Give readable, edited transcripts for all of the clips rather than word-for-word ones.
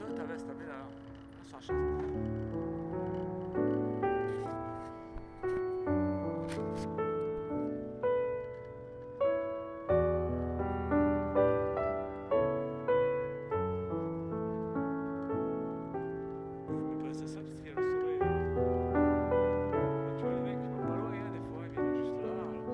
Dove ta veste? Mira, non so, c'è... Mais pas c'est ça, parce qu'il y a le soleil là. Tu vois le mec, il va pas loin, hein, des fois, il vient juste là, alors que...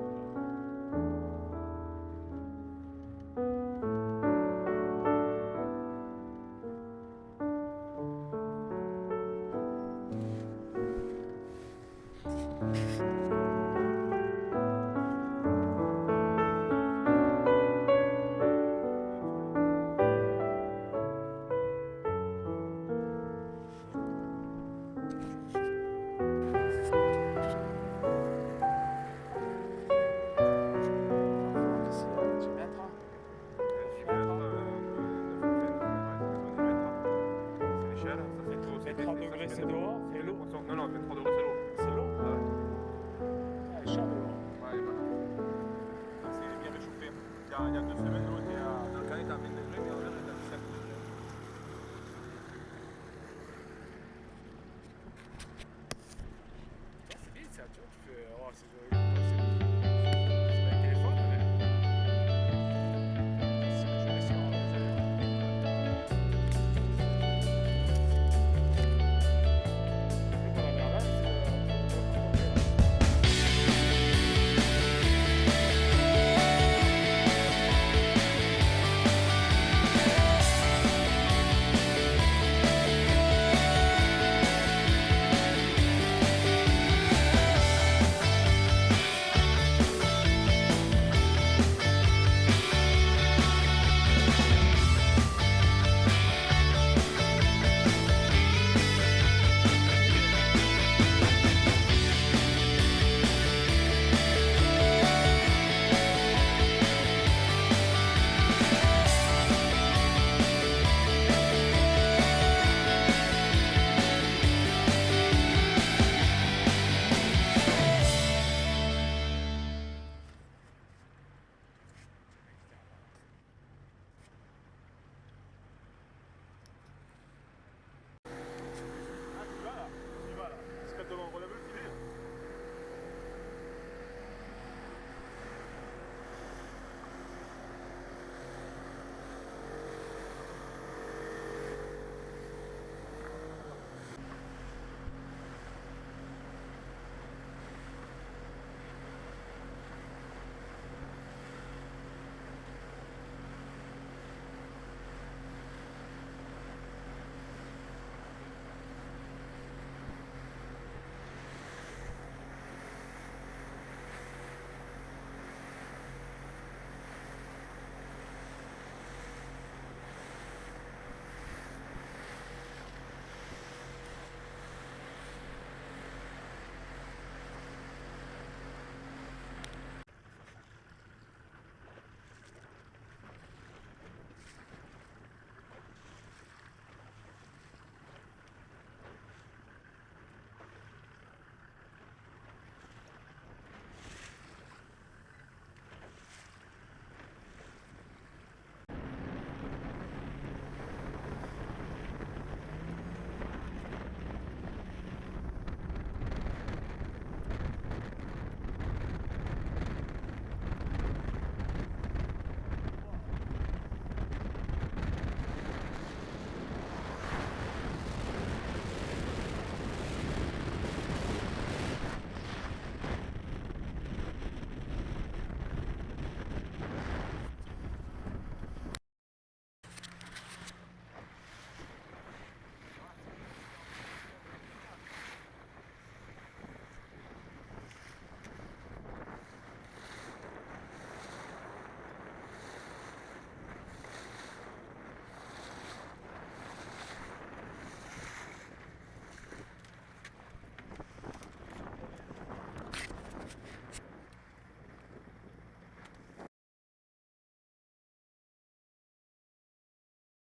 C'est dehors, c'est l'eau. Non, non, 23 degrés, c'est l'eau. C'est l'eau? Ouais. Ah, il est chaud dehors. Ouais, il est pas. Ah, c'est bien réchauffé. Il y a 2 semaines, l'eau était dans le canot, était à 20 degrés, mais en vrai, elle était à 5 degrés. C'est bien ça, tu vois, tu fais... Oh, c'est joli.